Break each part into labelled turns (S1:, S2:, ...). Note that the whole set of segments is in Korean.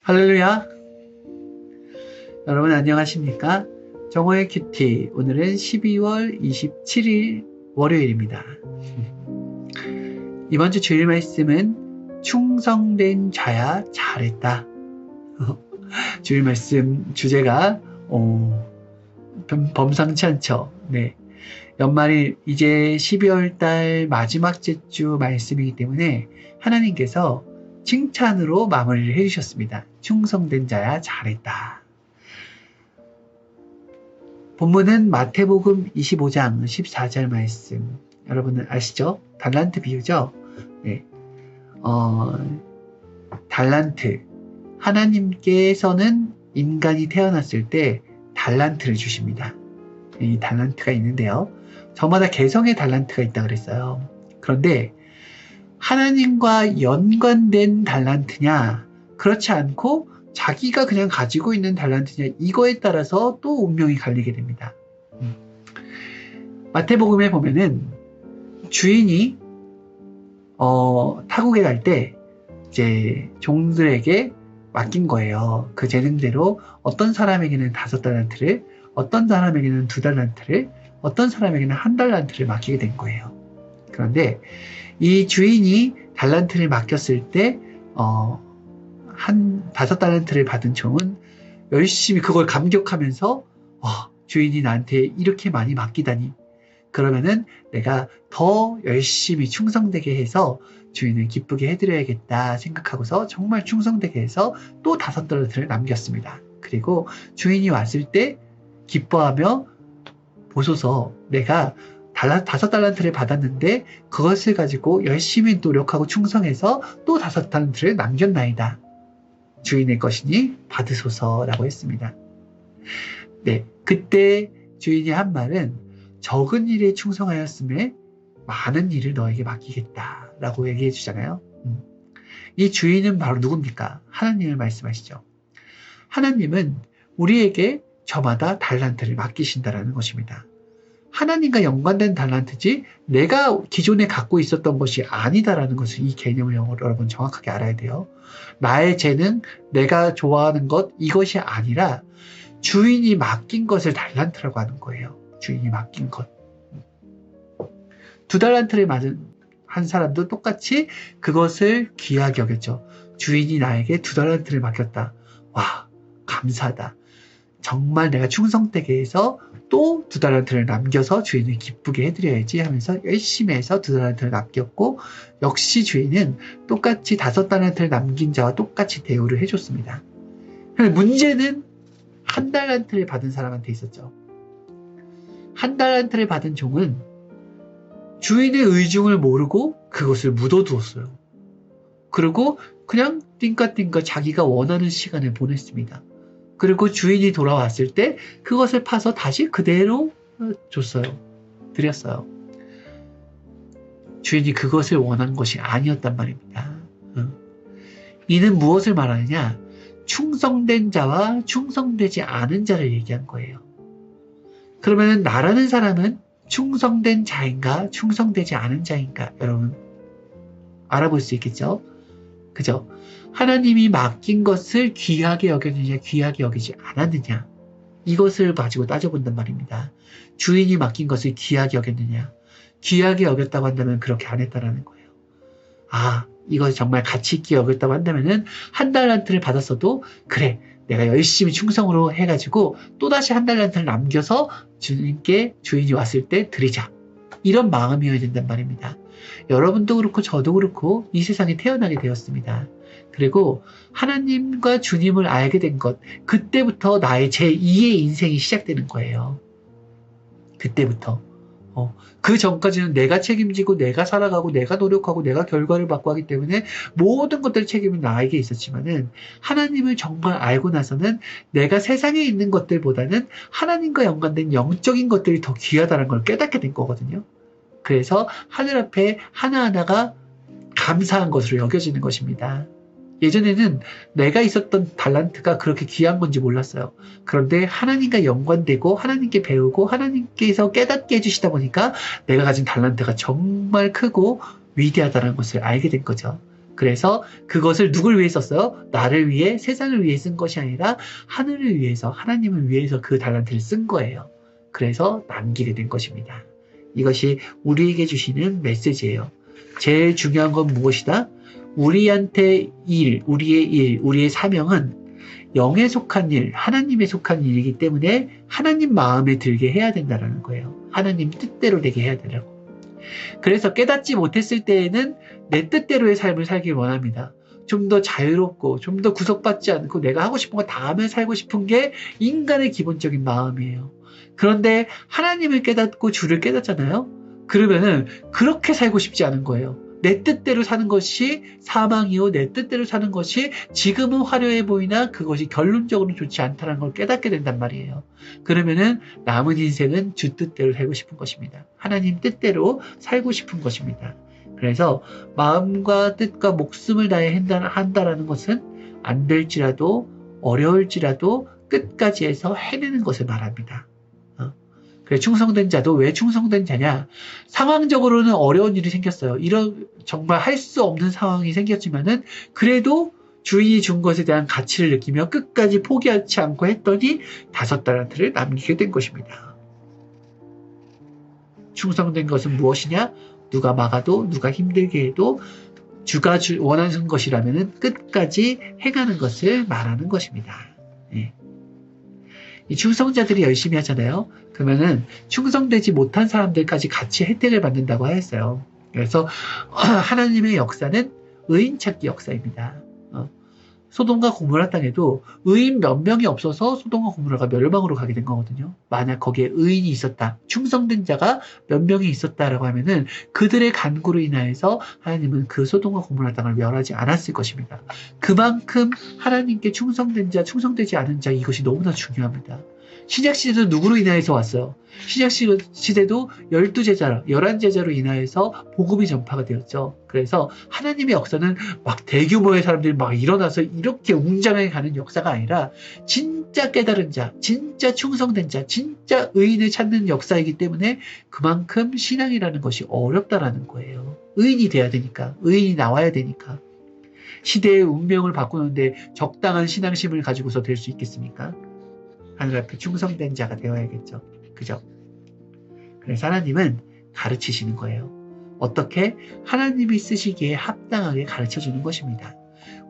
S1: 할렐루야. 여러분 안녕하십니까? 정호의 큐티. 오늘은 12월 27일 월요일입니다. 이번 주 주일 말씀은 충성된 자야 잘했다. 주일 말씀 주제가 범상치 않죠. 네. 연말이 이제 12월 달 마지막 주 말씀이기 때문에 하나님께서 칭찬으로 마무리를 해주셨습니다. 충성된 자야 잘했다. 본문은 마태복음 25장 14절 말씀. 여러분은 아시죠? 달란트 비유죠? 네. 달란트. 하나님께서는 인간이 태어났을 때 달란트를 주십니다. 이 달란트가 있는데요. 저마다 개성의 달란트가 있다 그랬어요. 그런데 하나님과 연관된 달란트냐, 그렇지 않고 자기가 그냥 가지고 있는 달란트냐, 이거에 따라서 또 운명이 갈리게 됩니다. 마태복음에 보면은 주인이 타국에 갈 때 이제 종들에게 맡긴 거예요. 그 재능대로 어떤 사람에게는 5달란트를, 어떤 사람에게는 2달란트를, 어떤 사람에게는 1달란트를 맡기게 된 거예요. 그런데 이 주인이 달란트를 맡겼을 때, 한 5달란트를 받은 종은 열심히 그걸 감격하면서, 주인이 나한테 이렇게 많이 맡기다니. 그러면은 내가 더 열심히 충성되게 해서 주인을 기쁘게 해드려야겠다 생각하고서 정말 충성되게 해서 또 5달란트를 남겼습니다. 그리고 주인이 왔을 때 기뻐하며 보소서, 내가 5달란트를 받았는데 그것을 가지고 열심히 노력하고 충성해서 또 5달란트를 남겼나이다. 주인의 것이니 받으소서라고 했습니다. 네, 그때 주인이 한 말은 적은 일에 충성하였음에 많은 일을 너에게 맡기겠다라고 얘기해 주잖아요. 이 주인은 바로 누굽니까? 하나님을 말씀하시죠. 하나님은 우리에게 저마다 달란트를 맡기신다라는 것입니다. 하나님과 연관된 달란트지 내가 기존에 갖고 있었던 것이 아니다라는 것을, 이 개념을 여러분 정확하게 알아야 돼요. 나의 재능, 내가 좋아하는 것, 이것이 아니라 주인이 맡긴 것을 달란트라고 하는 거예요. 주인이 맡긴 것. 2달란트를 맞은 한 사람도 똑같이 그것을 귀하게 여겼죠. 주인이 나에게 2달란트를 맡겼다. 와, 감사하다. 정말 내가 충성되게 해서 또 2달란트를 남겨서 주인을 기쁘게 해드려야지 하면서 열심히 해서 2달란트를 남겼고, 역시 주인은 똑같이 5달란트를 남긴 자와 똑같이 대우를 해줬습니다. 문제는 1달란트를 받은 사람한테 있었죠. 1달란트를 받은 종은 주인의 의중을 모르고 그것을 묻어두었어요. 그리고 그냥 띵까띵까 자기가 원하는 시간을 보냈습니다. 그리고 주인이 돌아왔을 때 그것을 파서 다시 그대로 줬어요. 드렸어요. 주인이 그것을 원한 것이 아니었단 말입니다. 이는 무엇을 말하느냐? 충성된 자와 충성되지 않은 자를 얘기한 거예요. 그러면 나라는 사람은 충성된 자인가 충성되지 않은 자인가, 여러분 알아볼 수 있겠죠? 그죠? 하나님이 맡긴 것을 귀하게 여겼느냐 귀하게 여기지 않았느냐, 이것을 가지고 따져본단 말입니다. 주인이 맡긴 것을 귀하게 여겼느냐, 귀하게 여겼다고 한다면 그렇게 안 했다라는 거예요. 이것을 정말 가치 있게 여겼다고 한다면은 1달란트를 받았어도 그래, 내가 열심히 충성으로 해가지고 또다시 1달란트를 남겨서 주님께 주인이 왔을 때 드리자, 이런 마음이어야 된단 말입니다. 여러분도 그렇고 저도 그렇고 이 세상에 태어나게 되었습니다. 그리고 하나님과 주님을 알게 된 것, 그때부터 나의 제2의 인생이 시작되는 거예요. 그때부터. 그 전까지는 내가 책임지고 내가 살아가고 내가 노력하고 내가 결과를 받고 하기 때문에 모든 것들 책임은 나에게 있었지만은, 하나님을 정말 알고 나서는 내가 세상에 있는 것들보다는 하나님과 연관된 영적인 것들이 더 귀하다는 걸 깨닫게 된 거거든요. 그래서 하늘 앞에 하나하나가 감사한 것으로 여겨지는 것입니다. 예전에는 내가 있었던 달란트가 그렇게 귀한 건지 몰랐어요. 그런데 하나님과 연관되고 하나님께 배우고 하나님께서 깨닫게 해주시다 보니까 내가 가진 달란트가 정말 크고 위대하다는 것을 알게 된 거죠. 그래서 그것을 누굴 위해 썼어요? 나를 위해, 세상을 위해 쓴 것이 아니라 하늘을 위해서, 하나님을 위해서 그 달란트를 쓴 거예요. 그래서 남기게 된 것입니다. 이것이 우리에게 주시는 메시지예요. 제일 중요한 건 무엇이다? 우리한테 우리의 사명은 영에 속한 일, 하나님에 속한 일이기 때문에 하나님 마음에 들게 해야 된다는 거예요. 하나님 뜻대로 되게 해야 되라고. 그래서 깨닫지 못했을 때에는 내 뜻대로의 삶을 살길 원합니다. 좀 더 자유롭고 좀 더 구속받지 않고 내가 하고 싶은 거 다 하며 살고 싶은 게 인간의 기본적인 마음이에요. 그런데 하나님을 깨닫고 주를 깨닫잖아요. 그러면은 그렇게 살고 싶지 않은 거예요. 내 뜻대로 사는 것이 사망이요, 내 뜻대로 사는 것이 지금은 화려해 보이나 그것이 결론적으로 좋지 않다는 걸 깨닫게 된단 말이에요. 그러면은 남은 인생은 주 뜻대로 살고 싶은 것입니다. 하나님 뜻대로 살고 싶은 것입니다. 그래서 마음과 뜻과 목숨을 다해 한다라는 것은 안 될지라도 어려울지라도 끝까지 해서 해내는 것을 말합니다. 그래, 충성된 자도 왜 충성된 자냐? 상황적으로는 어려운 일이 생겼어요. 이런 정말 할 수 없는 상황이 생겼지만은 그래도 주인이 준 것에 대한 가치를 느끼며 끝까지 포기하지 않고 했더니 5달란트를 남기게 된 것입니다. 충성된 것은 무엇이냐? 누가 막아도 누가 힘들게 해도 주가 원하는 것이라면은 끝까지 행하는 것을 말하는 것입니다. 예. 이 충성자들이 열심히 하잖아요. 그러면은 충성되지 못한 사람들까지 같이 혜택을 받는다고 하였어요. 그래서 하나님의 역사는 의인 찾기 역사입니다. 소돔과 고모라 땅에도 의인 몇 명이 없어서 소돔과 고모라가 멸망으로 가게 된 거거든요. 만약 거기에 의인이 있었다, 충성된 자가 몇 명이 있었다라고 하면은 그들의 간구로 인하여서 하나님은 그 소돔과 고모라 땅을 멸하지 않았을 것입니다. 그만큼 하나님께 충성된 자, 충성되지 않은 자, 이것이 너무나 중요합니다. 신약시대도 누구로 인하여서 왔어요? 신약시대도 12제자, 11제자로 인하여서 복음이 전파가 되었죠. 그래서 하나님의 역사는 막 대규모의 사람들이 막 일어나서 이렇게 웅장하게 가는 역사가 아니라 진짜 깨달은 자, 진짜 충성된 자, 진짜 의인을 찾는 역사이기 때문에 그만큼 신앙이라는 것이 어렵다라는 거예요. 의인이 돼야 되니까, 의인이 나와야 되니까. 시대의 운명을 바꾸는데 적당한 신앙심을 가지고서 될 수 있겠습니까? 하늘 앞에 충성된 자가 되어야겠죠. 그죠? 그래서 하나님은 가르치시는 거예요. 어떻게? 하나님이 쓰시기에 합당하게 가르쳐주는 것입니다.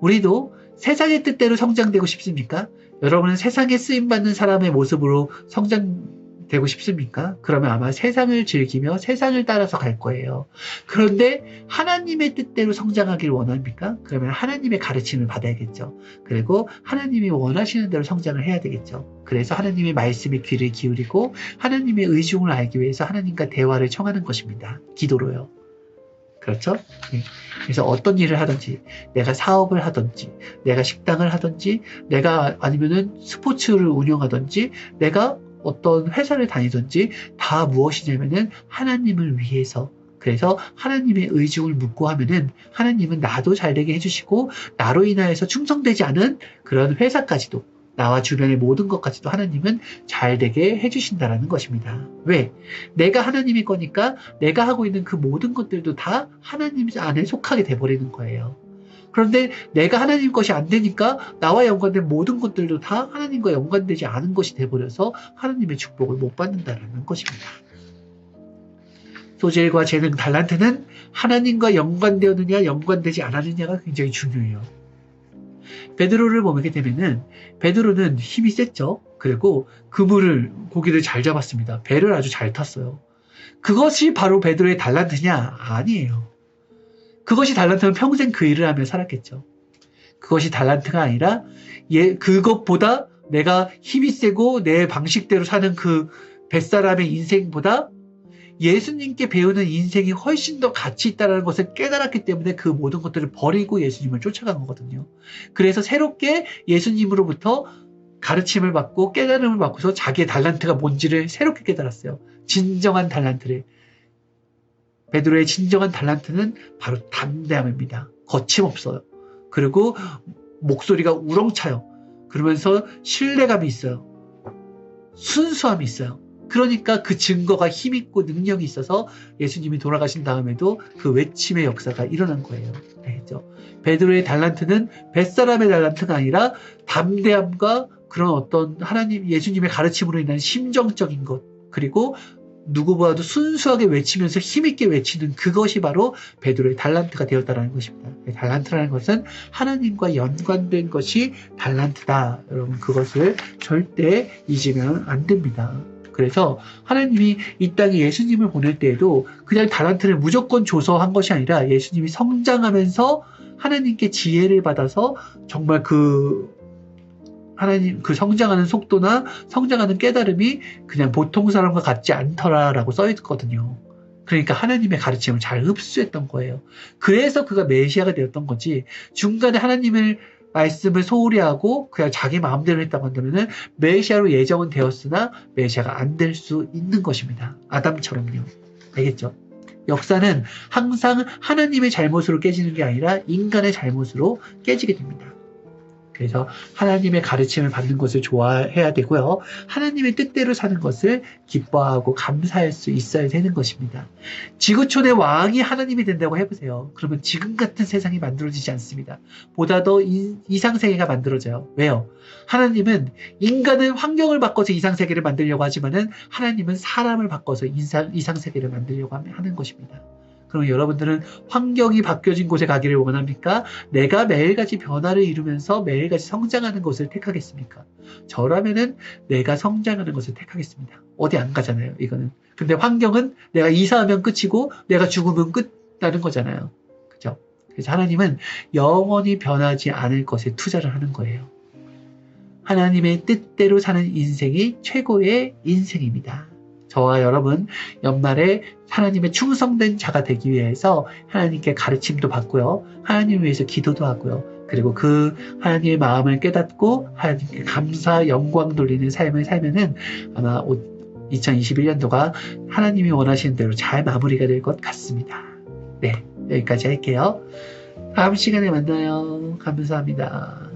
S1: 우리도 세상의 뜻대로 성장되고 싶습니까? 여러분은 세상에 쓰임받는 사람의 모습으로 성장되고 싶습니까? 그러면 아마 세상을 즐기며 세상을 따라서 갈 거예요. 그런데 하나님의 뜻대로 성장하길 원합니까? 그러면 하나님의 가르침을 받아야겠죠. 그리고 하나님이 원하시는 대로 성장을 해야 되겠죠. 그래서 하나님의 말씀에 귀를 기울이고 하나님의 의중을 알기 위해서 하나님과 대화를 청하는 것입니다. 기도로요. 그렇죠? 네. 그래서 어떤 일을 하든지, 내가 사업을 하든지, 내가 식당을 하든지, 내가 아니면은 스포츠를 운영하든지, 내가 어떤 회사를 다니든지 다 무엇이냐면은 하나님을 위해서. 그래서 하나님의 의중을 묻고 하면은 하나님은 나도 잘되게 해주시고 나로 인하여서 충성되지 않은 그런 회사까지도, 나와 주변의 모든 것까지도 하나님은 잘되게 해주신다라는 것입니다. 왜? 내가 하나님의 거니까 내가 하고 있는 그 모든 것들도 다 하나님 안에 속하게 돼버리는 거예요. 그런데 내가 하나님 것이 안 되니까 나와 연관된 모든 것들도 다 하나님과 연관되지 않은 것이 돼버려서 하나님의 축복을 못 받는다라는 것입니다. 소질과 재능, 달란트는 하나님과 연관되었느냐 연관되지 않았느냐가 굉장히 중요해요. 베드로를 보게 되면은 베드로는 힘이 셌죠. 그리고 고기를 잘 잡았습니다. 배를 아주 잘 탔어요. 그것이 바로 베드로의 달란트냐? 아니에요. 그것이 달란트면 평생 그 일을 하며 살았겠죠. 그것이 달란트가 아니라 그것보다 내가 힘이 세고 내 방식대로 사는 그 뱃사람의 인생보다 예수님께 배우는 인생이 훨씬 더 가치 있다는 것을 깨달았기 때문에 그 모든 것들을 버리고 예수님을 쫓아간 거거든요. 그래서 새롭게 예수님으로부터 가르침을 받고 깨달음을 받고서 자기의 달란트가 뭔지를 새롭게 깨달았어요. 진정한 달란트를. 베드로의 진정한 달란트는 바로 담대함입니다. 거침없어요. 그리고 목소리가 우렁차요. 그러면서 신뢰감이 있어요. 순수함이 있어요. 그러니까 그 증거가 힘있고 능력이 있어서 예수님이 돌아가신 다음에도 그 외침의 역사가 일어난 거예요. 알겠죠? 베드로의 달란트는 뱃사람의 달란트가 아니라 담대함과 그런 어떤 하나님, 예수님의 가르침으로 인한 심정적인 것, 그리고 누구보다도 순수하게 외치면서 힘있게 외치는 그것이 바로 베드로의 달란트가 되었다는 것입니다. 달란트라는 것은 하나님과 연관된 것이 달란트다. 여러분, 그것을 절대 잊으면 안 됩니다. 그래서 하나님이 이 땅에 예수님을 보낼 때에도 그냥 달란트를 무조건 줘서 한 것이 아니라 예수님이 성장하면서 하나님께 지혜를 받아서 정말 하나님 그 성장하는 속도나 성장하는 깨달음이 그냥 보통 사람과 같지 않더라라고 써있거든요. 그러니까 하나님의 가르침을 잘 흡수했던 거예요. 그래서 그가 메시아가 되었던 거지, 중간에 하나님의 말씀을 소홀히 하고 그냥 자기 마음대로 했다고 한다면 메시아로 예정은 되었으나 메시아가 안 될 수 있는 것입니다. 아담처럼요. 알겠죠? 역사는 항상 하나님의 잘못으로 깨지는 게 아니라 인간의 잘못으로 깨지게 됩니다. 그래서 하나님의 가르침을 받는 것을 좋아해야 되고요. 하나님의 뜻대로 사는 것을 기뻐하고 감사할 수 있어야 되는 것입니다. 지구촌의 왕이 하나님이 된다고 해보세요. 그러면 지금 같은 세상이 만들어지지 않습니다. 보다 더 이상세계가 만들어져요. 왜요? 하나님은 인간은 환경을 바꿔서 이상세계를 만들려고 하지만은 하나님은 사람을 바꿔서 이상세계를 만들려고 하는 것입니다. 그럼 여러분들은 환경이 바뀌어진 곳에 가기를 원합니까? 내가 매일같이 변화를 이루면서 매일같이 성장하는 것을 택하겠습니까? 저라면은 내가 성장하는 것을 택하겠습니다. 어디 안 가잖아요, 이거는. 근데 환경은 내가 이사하면 끝이고 내가 죽으면 끝나는 거잖아요. 그죠? 그래서 하나님은 영원히 변하지 않을 것에 투자를 하는 거예요. 하나님의 뜻대로 사는 인생이 최고의 인생입니다. 저와 여러분, 연말에 하나님의 충성된 자가 되기 위해서 하나님께 가르침도 받고요. 하나님을 위해서 기도도 하고요. 그리고 그 하나님의 마음을 깨닫고 하나님께 감사, 영광 돌리는 삶을 살면은 아마 2021년도가 하나님이 원하시는 대로 잘 마무리가 될 것 같습니다. 네, 여기까지 할게요. 다음 시간에 만나요. 감사합니다.